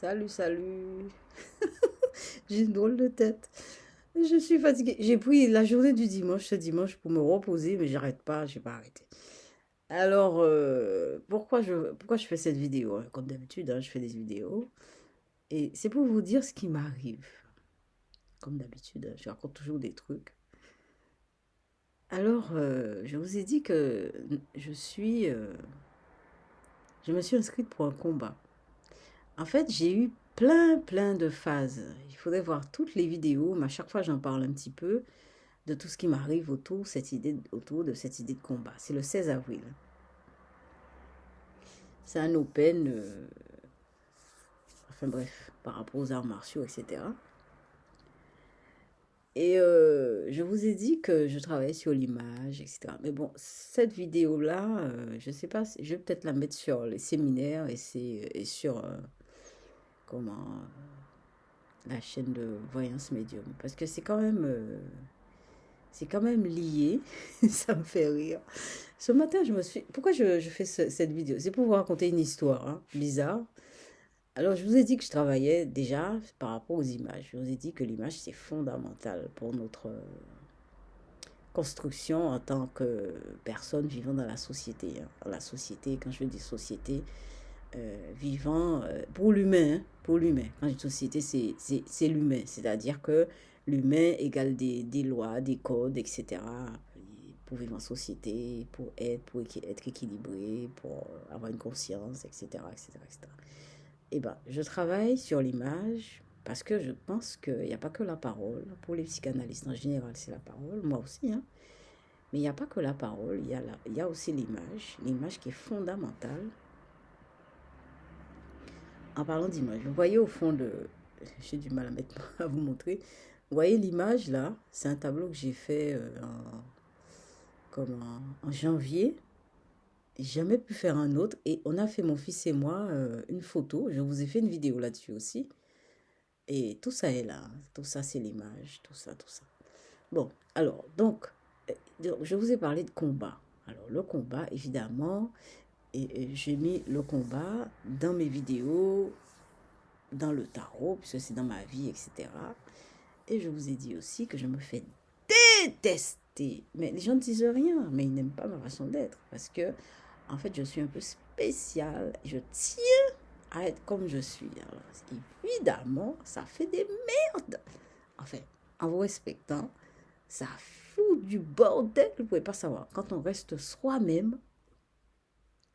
Salut, salut. J'ai une drôle de tête. Je suis fatiguée. J'ai pris la journée du dimanche, ce dimanche, pour me reposer, mais j'arrête pas, j'ai pas arrêté. Alors, pourquoi je fais cette vidéo, hein? Comme d'habitude, hein, je fais des vidéos. Et c'est pour vous dire ce qui m'arrive. Comme d'habitude, hein, je raconte toujours des trucs. Alors, je vous ai dit que je me suis inscrite pour un combat. En fait, j'ai eu plein de phases. Il faudrait voir toutes les vidéos, mais à chaque fois, j'en parle un petit peu de tout ce qui m'arrive autour de cette idée de combat. C'est le 16 avril. C'est un open, enfin bref, par rapport aux arts martiaux, etc. Et je vous ai dit que je travaillais sur l'image, etc. Mais bon, cette vidéo-là, je sais pas, je vais peut-être la mettre sur les séminaires et sur comment la chaîne de Voyance Médium. Parce que c'est quand même lié. Ça me fait rire. Ce matin, pourquoi je fais cette vidéo? C'est pour vous raconter une histoire, hein, bizarre. Alors, je vous ai dit que je travaillais déjà par rapport aux images. Je vous ai dit que l'image, c'est fondamental pour notre construction en tant que personne vivant dans la société, hein. Dans la société, quand je dis société, vivant pour l'humain, hein, pour l'humain. Quand je dis société, c'est l'humain. C'est-à-dire que l'humain égale des lois, des codes, etc. Pour vivre en société, pour être équilibré, pour avoir une conscience, etc., etc., etc. Eh ben, je travaille sur l'image parce que je pense qu'il n'y a pas que la parole. Pour les psychanalystes en général, c'est la parole, moi aussi, hein. Mais il n'y a pas que la parole, il y a aussi l'image qui est fondamentale. En parlant d'image, vous voyez au fond de... J'ai du mal à vous montrer. Vous voyez l'image là, c'est un tableau que j'ai fait en janvier. J'ai jamais pu faire un autre et on a fait, mon fils et moi, une photo. Je vous ai fait une vidéo là-dessus aussi. Et tout ça est là. Tout ça, c'est l'image. Tout ça, tout ça. Bon, alors, donc, je vous ai parlé de combat. Alors, le combat, évidemment, et j'ai mis le combat dans mes vidéos, dans le tarot, puisque c'est dans ma vie, etc. Et je vous ai dit aussi que je me fais détester. Mais les gens ne disent rien, mais ils n'aiment pas ma façon d'être. Parce que, en fait, je suis un peu spéciale. Je tiens à être comme je suis. Alors, évidemment, ça fait des merdes. En fait, en vous respectant, ça fout du bordel. Vous ne pouvez pas savoir. Quand on reste soi-même,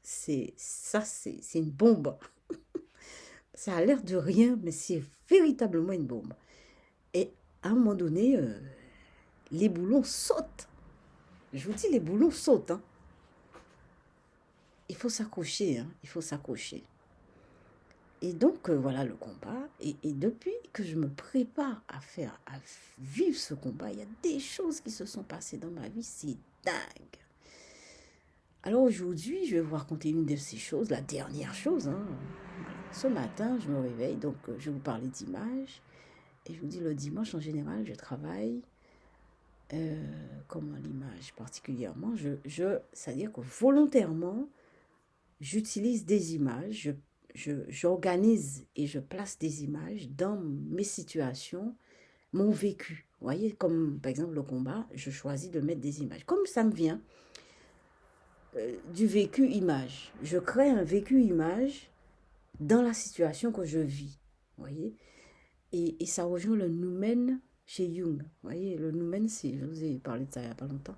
c'est une bombe. Ça a l'air de rien, mais c'est véritablement une bombe. Et à un moment donné, les boulons sautent. Je vous dis, les boulons sautent, hein. Il faut s'accrocher, hein. Il faut s'accrocher. Et donc, voilà le combat. Et depuis que je me prépare à vivre ce combat, il y a des choses qui se sont passées dans ma vie, c'est dingue. Alors aujourd'hui, je vais vous raconter une de ces choses, la dernière chose, hein. Ce matin, je me réveille, donc je vais vous parler d'image. Et je vous dis, le dimanche, en général, je travaille comme l'image particulièrement. C'est-à-dire que volontairement, j'utilise des images, j'organise et je place des images dans mes situations, mon vécu. Vous voyez, comme par exemple le combat, je choisis de mettre des images. Comme ça me vient du vécu image. Je crée un vécu image dans la situation que je vis. Vous voyez, et ça rejoint le noumen chez Jung. Vous voyez, le noumen, je vous ai parlé de ça il n'y a pas longtemps.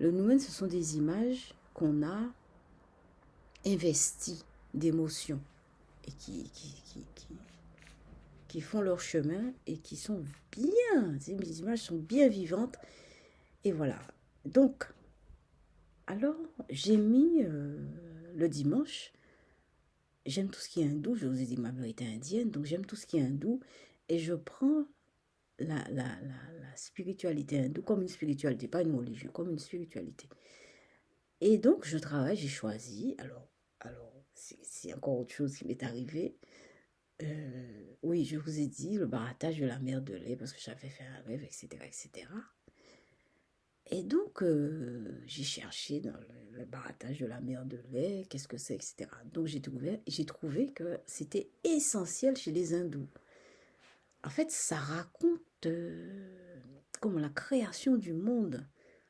Le noumen, ce sont des images qu'on a investies d'émotions et qui font leur chemin et qui sont bien. Les images sont bien vivantes. Et voilà. Donc, alors, j'ai mis le dimanche. J'aime tout ce qui est hindou. Je vous ai dit ma vérité indienne. Donc, j'aime tout ce qui est hindou. Et je prends la spiritualité hindoue comme une spiritualité, pas une religion, comme une spiritualité. Et donc, je travaille, j'ai choisi. Alors c'est encore autre chose qui m'est arrivé. Oui, je vous ai dit le barattage de la mer de lait parce que j'avais fait un rêve, etc., etc. Et donc, j'ai cherché dans le barattage de la mer de lait, qu'est-ce que c'est, etc. Donc, j'ai trouvé que c'était essentiel chez les hindous. En fait, ça raconte comment la création du monde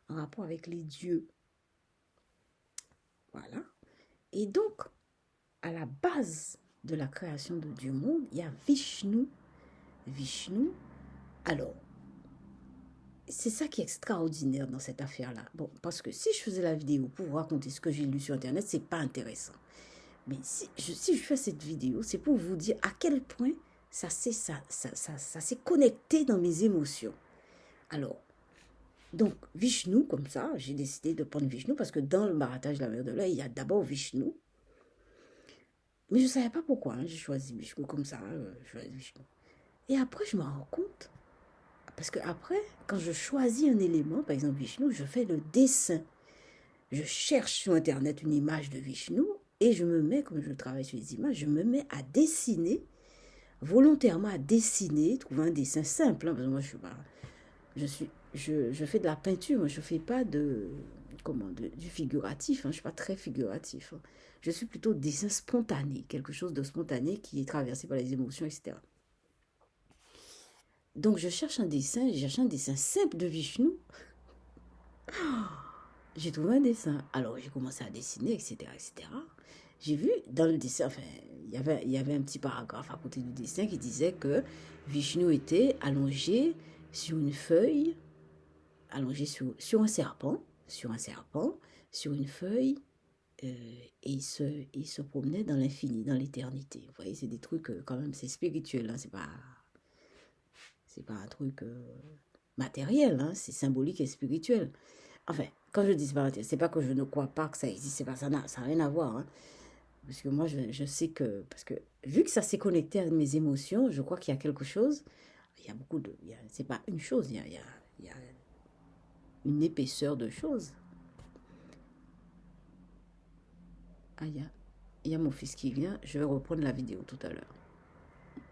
en rapport avec les dieux. Voilà. Et donc, à la base de la création du monde, il y a Vishnu. Vishnu, alors, c'est ça qui est extraordinaire dans cette affaire-là. Bon, parce que si je faisais la vidéo pour vous raconter ce que j'ai lu sur Internet, c'est pas intéressant. Mais si je fais cette vidéo, c'est pour vous dire à quel point ça s'est connecté dans mes émotions. Alors, donc, Vishnu, comme ça, j'ai décidé de prendre Vishnu parce que dans le barattage de la mer de l'œil, il y a d'abord Vishnu. Mais je ne savais pas pourquoi, hein, j'ai choisi Vishnu comme ça, je choisis Vishnu. Et après, je me rends compte, parce que après, quand je choisis un élément, par exemple Vishnu, je fais le dessin. Je cherche sur Internet une image de Vishnu et je me mets, comme je travaille sur les images, je me mets à dessiner, volontairement à dessiner, trouver un dessin simple, hein, parce que moi, je fais de la peinture, moi, je ne fais pas du figuratif, hein, je ne suis pas très figuratif. Hein. Je suis plutôt dessin spontané, quelque chose de spontané qui est traversé par les émotions, etc. Donc je cherche un dessin simple de Vishnu. J'ai trouvé un dessin. Alors j'ai commencé à dessiner, etc., etc. J'ai vu dans le dessin, enfin, il y avait un petit paragraphe à côté du dessin qui disait que Vishnu était allongé sur une feuille, allongé sur un serpent, sur une feuille, et il se promenait dans l'infini, dans l'éternité. Vous voyez, c'est des trucs, quand même, c'est spirituel, hein, c'est pas un truc matériel, hein, c'est symbolique et spirituel. Enfin, quand je dis spirituel, c'est pas que je ne crois pas que ça existe, c'est pas ça, ça n'a rien à voir, hein. Parce que moi, je sais que, parce que vu que ça s'est connecté à mes émotions, je crois qu'il y a quelque chose, il y a beaucoup de, c'est pas une chose, il y a une épaisseur de choses. Ah, il y a mon fils qui vient, je vais reprendre la vidéo tout à l'heure.